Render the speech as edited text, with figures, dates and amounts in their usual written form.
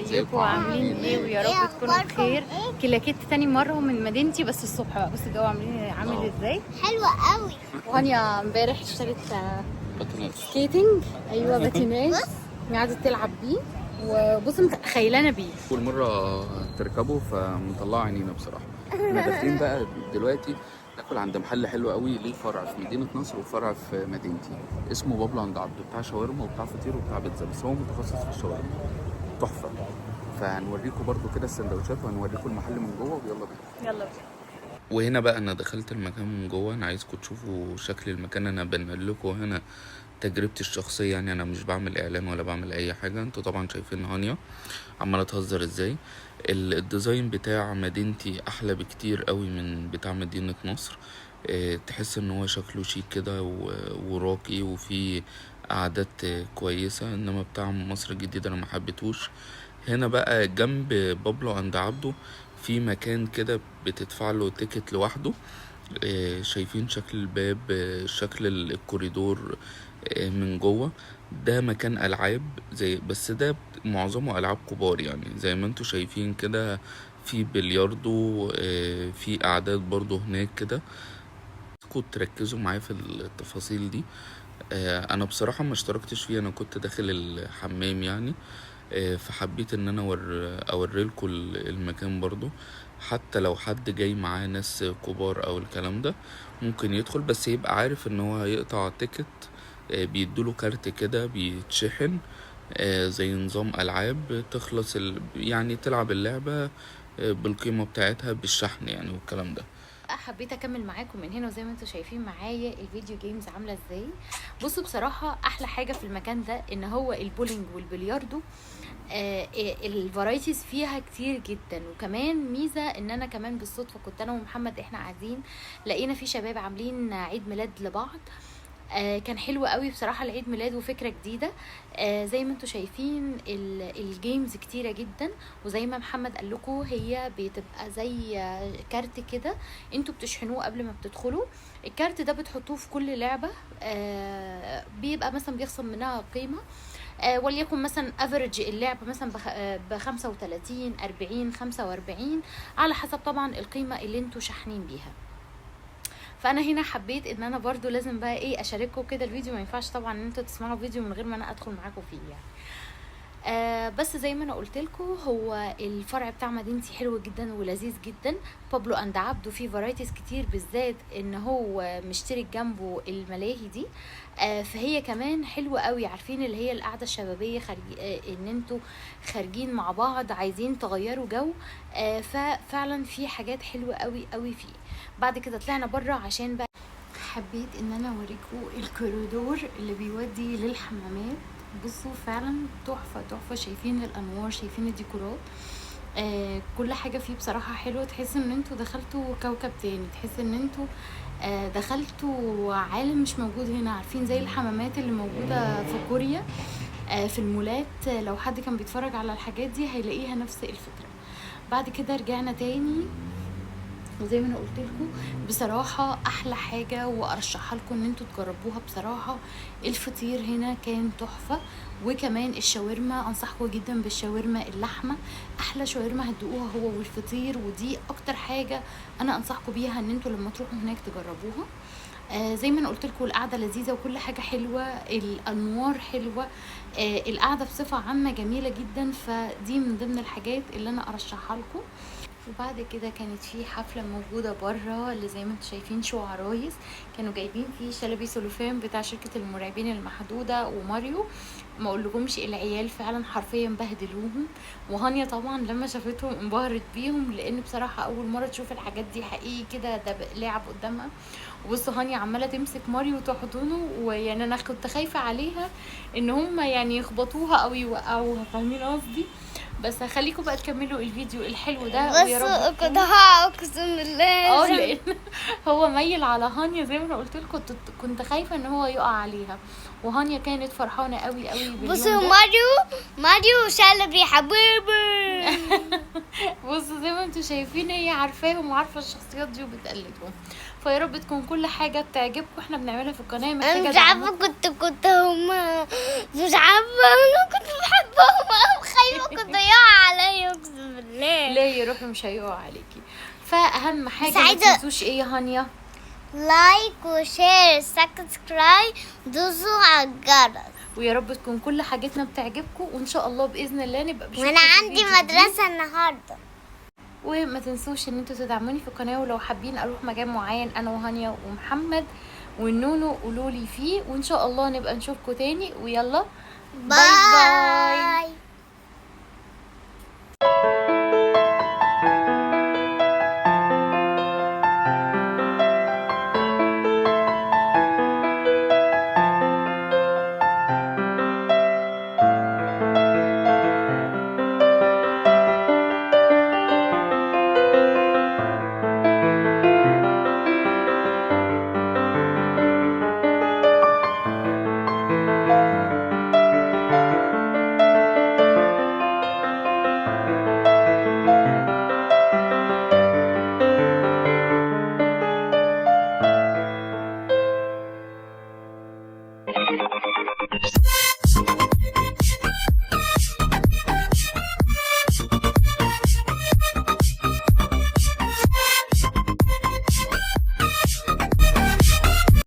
ازيكم عاملين ايه؟ ويا رب تكونوا بخير. كلاكيت تاني مره من مدينتي بس الصبح بقى. بصوا الجو عامل ازاي؟ حلوة قوي. وهانيا امبارح اشترت سكيتنج. ايوه باتيناج قعدت تلعب بيه، وبصوا خيلانه بيه. اول مره تركبه فمطلعه عينينا بصراحه. احنا داخلين بقى دلوقتي ناكل عند محل حلو قوي ليه فرع في مدينه نصر وفرع في مدينتي، اسمه بابلو عند عبده، بتاع شاورما وبتاع فطير وبتاع بيتزا، بس هو متخصص في الشاورما تحفه. فهنوريكم برضو كده السندوتشات وهنوريكم المحل من جوه، ويلا بينا. يلا بينا. وهنا بقى انا دخلت المكان من جوه، انا عايزكم تشوفوا شكل المكان. انا بنقل لكم هنا تجربتي الشخصيه، يعني انا مش بعمل اعلان ولا بعمل اي حاجه. انتوا طبعا شايفين هانيا عماله تهزر ازاي. الديزاين بتاع مدينتي احلى بكتير قوي من بتاع مدينه نصر. تحس ان هو شكله شيك كده وراقي وفي قعدات كويسه، انما بتاع مصر الجديده انا ما حبيتهوش. هنا بقى جنب بابلو عند عبده في مكان كده بتدفع له تيكت لوحده. شايفين شكل الباب، شكل الكوريدور من جوه. ده مكان العاب زي، بس ده معظمه العاب كبار يعني زي ما انتوا شايفين كده. في بلياردو، في قعدات برضو هناك كده. كنت تركزوا معايا في التفاصيل دي. انا بصراحة ما اشتركتش فيه، انا كنت داخل الحمام يعني. فحبيت ان انا اوريلكوا المكان برضو. حتى لو حد جاي معاه ناس كبار او الكلام ده ممكن يدخل، بس يبقى عارف ان هو هيقطع تيكت. بيدوله كارت كده بيتشحن، زي نظام العاب تخلص يعني تلعب اللعبة بالقيمة بتاعتها بالشحن يعني والكلام ده. حبيت اكمل معاكم من هنا، وزي ما انتم شايفين معايا الفيديو جيمز عامله ازاي. بصوا بصراحه احلى حاجه في المكان ده ان هو البولينج والبلياردو. الفرايتيز فيها كتير جدا، وكمان ميزه ان انا كمان بالصدفه كنت انا ومحمد احنا قاعدين لقينا في شباب عاملين عيد ميلاد لبعض. كان حلو قوي بصراحه العيد ميلاد وفكره جديده. زي ما انتم شايفين الجيمز كتيره جدا، وزي ما محمد قال لكم هي بتبقى زي كارت كده انتوا بتشحنوه قبل ما بتدخلوا. الكارت ده بتحطوه في كل لعبه، بيبقى مثلا بيخصم منها قيمه. وليكن مثلا افريج اللعبه مثلا ب 35 40 45 على حسب طبعا القيمه اللي انتوا شاحنين بيها. فانا هنا حبيت ان انا برضو لازم بقى ايه اشارككم كده الفيديو. ما ينفعش طبعا ان انتوا تسمعوا فيديو من غير ما انا ادخل معاكم فيه يعني. بس زي ما انا قلت لكم هو الفرع بتاع مدينتي حلو جدا ولذيذ جدا. بابلو اند عبده فيه فرايتيز كتير، بالذات ان هو مشترك جنبه الملاهي دي. فهي كمان حلوه قوي. عارفين اللي هي القعده الشبابيه ان انتوا خارجين مع بعض عايزين تغيروا جو. ففعلا في حاجات حلوه قوي قوي فيه. بعد كده طلعنا بره عشان بقى حبيت ان انا اوريكم الكوريدور اللي بيودي للحمامات. بصوا فعلا تحفه تحفه. شايفين الانوار، شايفين الديكورات، كل حاجه فيه بصراحه حلوه. تحس ان انتوا دخلتوا كوكب تاني، تحس ان انتوا دخلتوا عالم مش موجود هنا. عارفين زي الحمامات اللي موجوده في كوريا في المولات، لو حد كان بيتفرج على الحاجات دي هيلاقيها نفس الفكره. بعد كده رجعنا تاني، وزي ما انا قلت لكم بصراحه احلى حاجه وارشحها لكم ان انتوا تجربوها. بصراحه الفطير هنا كان تحفه، وكمان الشاورما انصحكم جدا بالشاورما اللحمه. احلى شاورما هتدوقوها هو والفطير، ودي اكتر حاجه انا انصحكم بيها ان انتوا لما تروحوا هناك تجربوها. زي ما انا قلت لكم القعده لذيذه وكل حاجه حلوه، الانوار حلوه، القعده بصفه عامه جميله جدا. فدي من ضمن الحاجات اللي انا ارشحها لكم. وبعد كده كانت في حفله موجوده بره اللي زي ما انتم شايفين شو عرايس. كانوا جايبين فيه شلبي سولوفان بتاع شركه المرعبين المحدوده وماريو. ما اقولكمش العيال فعلا حرفيا بهدلوهم، وهانيا طبعا لما شافتهم انبهرت بيهم، لان بصراحه اول مره تشوف الحاجات دي حقيقي كده ده لعب قدامها. وبصوا هانيا عماله تمسك ماريو وتحضنه، ويعني انا كنت خايفه عليها ان هم يعني يخبطوها او يوقعوها، فاهمين قصدي؟ بس هخليكم بقى تكملوا الفيديو الحلو ده. ويا رب كنت اقسم بالله لان هو ميل على هانيا زي ما انا قلت لكم. كنت خايفه ان هو يقع عليها، وهانيا كانت فرحانه قوي قوي باليوم ده. بصوا ماريو شلبي حبيبي. بصوا زي ما انتم شايفين هي عارفاهم وعارفه الشخصيات دي وبتقلدهم. فيا رب تكون كل حاجه بتعجبكم احنا بنعملها في القناه. انا مش عارفه كنت هم مش عارفه انا كنت بحبهم. خايفه كنت يقع هيروحوا مش هيقعوا عليكي. فاهم حاجه بس ما عايزة- تنسوش ايه يا هانيا؟ لايك وشير سبسكرايب دوسوا على الجرس. ويا رب تكون كل حاجتنا بتعجبكم، وان شاء الله باذن الله نبقى بنشوفكم وانا في عندي فيديو جديد. مدرسة النهاردة. وما تنسوش ان انتوا تدعموني في القناه، ولو حابين اروح مكان معين انا وهانيا ومحمد والنونو قولولي فيه، وان شاء الله نبقى نشوفكم تاني. ويلا باي باي. باي.